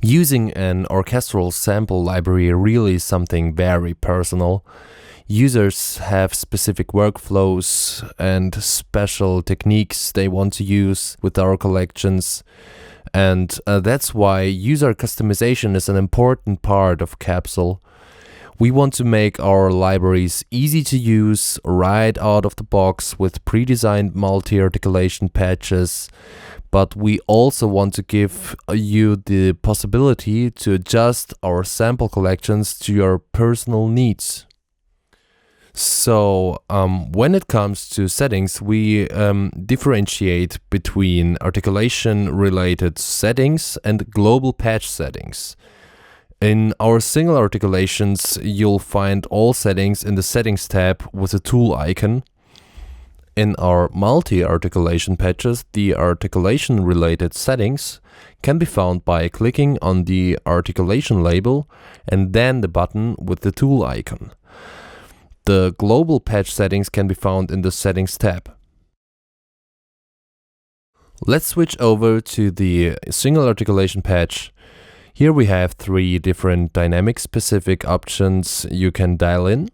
Using an orchestral sample library really is something very personal. Users have specific workflows and special techniques they want to use with our collections. And that's why user customization is an important part of CAPSULE. We want to make our libraries easy to use right out of the box with pre-designed multi-articulation patches, but we also want to give you the possibility to adjust our sample collections to your personal needs. So when it comes to settings, we differentiate between articulation-related settings and global patch settings. In our single articulations, you'll find all settings in the Settings tab with a tool icon. In our multi-articulation patches, the articulation-related settings can be found by clicking on the articulation label and then the button with the tool icon. The global patch settings can be found in the Settings tab. Let's switch over to the single articulation patch. Here we have 3 different dynamic-specific options you can dial in.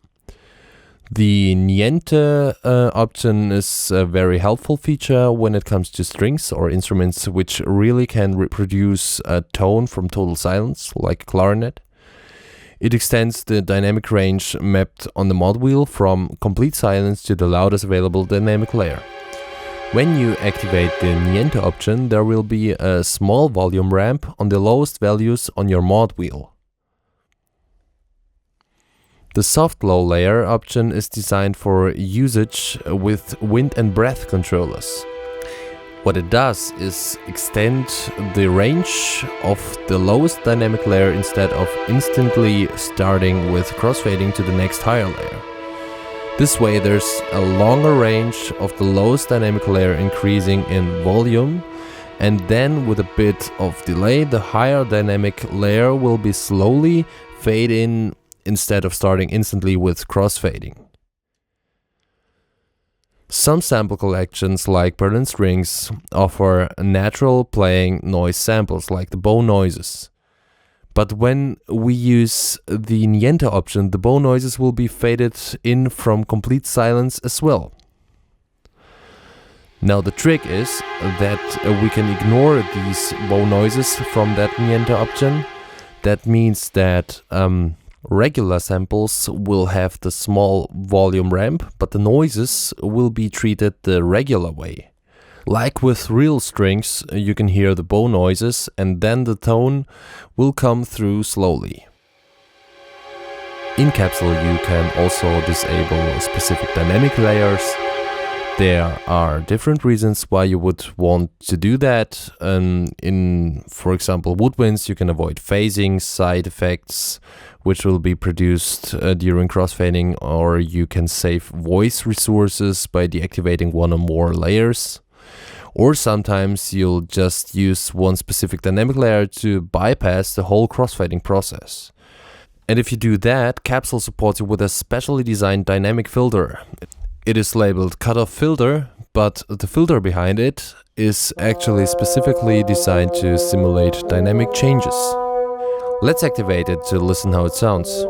The Niente option is a very helpful feature when it comes to strings or instruments which really can reproduce a tone from total silence, like a clarinet. It extends the dynamic range mapped on the mod wheel from complete silence to the loudest available dynamic layer. When you activate the Niente option, there will be a small volume ramp on the lowest values on your mod wheel. The soft low layer option is designed for usage with wind and breath controllers. What it does is extend the range of the lowest dynamic layer instead of instantly starting with crossfading to the next higher layer. This way there's a longer range of the lowest dynamic layer increasing in volume, and then with a bit of delay the higher dynamic layer will be slowly fade in instead of starting instantly with crossfading. Some sample collections like Berlin Strings offer natural playing noise samples like the bow noises. But when we use the Niente option, the bow noises will be faded in from complete silence as well. Now the trick is that we can ignore these bow noises from that Niente option. That means that regular samples will have the small volume ramp, but the noises will be treated the regular way. Like with real strings, you can hear the bow noises and then the tone will come through slowly. In CAPSULE you can also disable specific dynamic layers. There are different reasons why you would want to do that. In, for example, woodwinds, you can avoid phasing, side effects, which will be produced during crossfading, or you can save voice resources by deactivating one or more layers. Or sometimes you'll just use one specific dynamic layer to bypass the whole crossfading process. And if you do that, CAPSULE supports you with a specially designed dynamic filter. It is labeled cutoff filter, but the filter behind it is actually specifically designed to simulate dynamic changes. Let's activate it to listen how it sounds.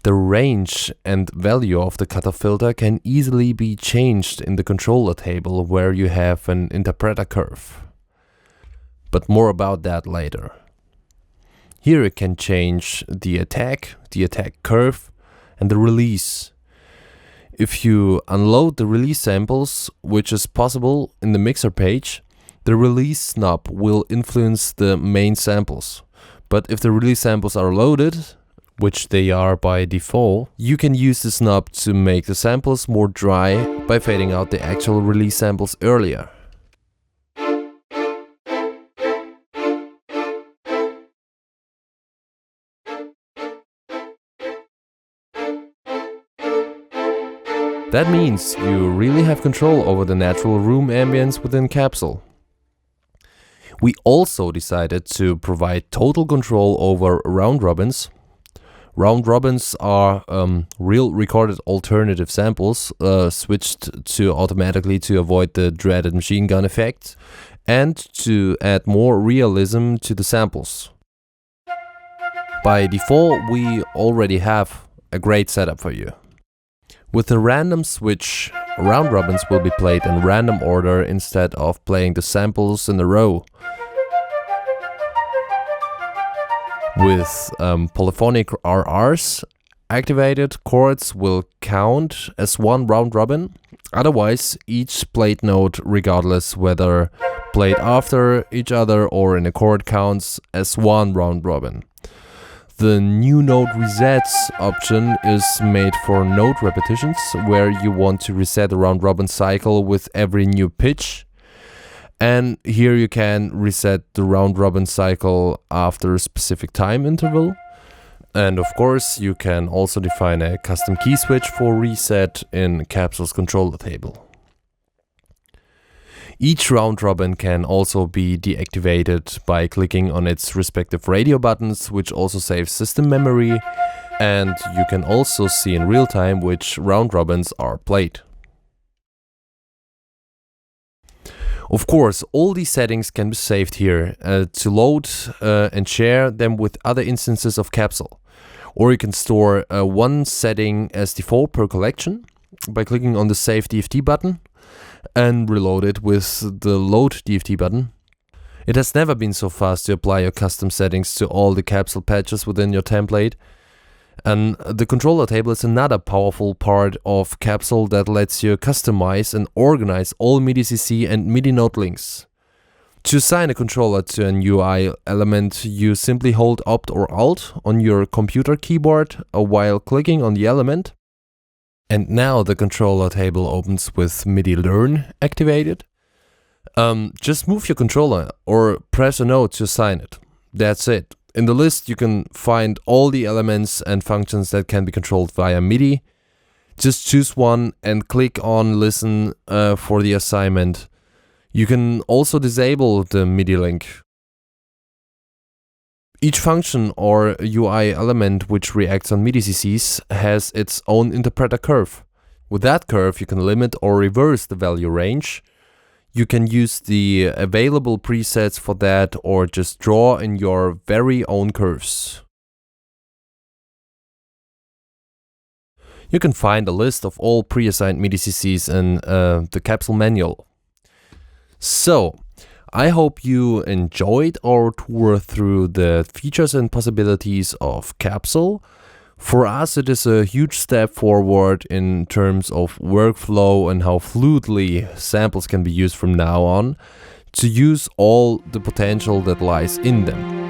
The range and value of the cutoff filter can easily be changed in the controller table where you have an interpreter curve. But more about that later. Here you can change the attack curve, and the release. If you unload the release samples, which is possible in the mixer page, The release knob will influence the main samples, but if the release samples are loaded, which they are by default, you can use this knob to make the samples more dry by fading out the actual release samples earlier. That means you really have control over the natural room ambience within CAPSULE. We also decided to provide total control over round robins. Round robins are real recorded alternative samples switched to automatically to avoid the dreaded machine gun effect and to add more realism to the samples. By default, we already have a great setup for you. With the random switch, round robins will be played in random order instead of playing the samples in a row. With polyphonic RRs activated, chords will count as one round robin. Otherwise, each played note, regardless whether played after each other or in a chord, counts as one round robin. The new note resets option is made for note repetitions, where you want to reset the round robin cycle with every new pitch. And here you can reset the round robin cycle after a specific time interval. And of course, you can also define a custom key switch for reset in CAPSULE's controller table. Each round robin can also be deactivated by clicking on its respective radio buttons, which also saves system memory, and you can also see in real time which round robins are played. Of course, all these settings can be saved here to load and share them with other instances of CAPSULE. Or you can store one setting as default per collection by clicking on the Save DFT button and reload it with the Load DFT button. It has never been so fast to apply your custom settings to all the CAPSULE patches within your template. And the controller table is another powerful part of CAPSULE that lets you customize and organize all MIDI-CC and MIDI note links. To assign a controller to an UI element, you simply hold Opt or Alt on your computer keyboard while clicking on the element. And now the controller table opens with MIDI Learn activated. Just move your controller or press a note to assign it. That's it. In the list you can find all the elements and functions that can be controlled via MIDI. Just choose one and click on Listen for the assignment. You can also disable the MIDI link. Each function or UI element which reacts on MIDI-CCs has its own interpreter curve. With that curve you can limit or reverse the value range. You can use the available presets for that or just draw in your very own curves. You can find a list of all pre-assigned MIDI-CCs in the CAPSULE manual. So, I hope you enjoyed our tour through the features and possibilities of CAPSULE. For us, it is a huge step forward in terms of workflow and how fluidly samples can be used from now on to use all the potential that lies in them.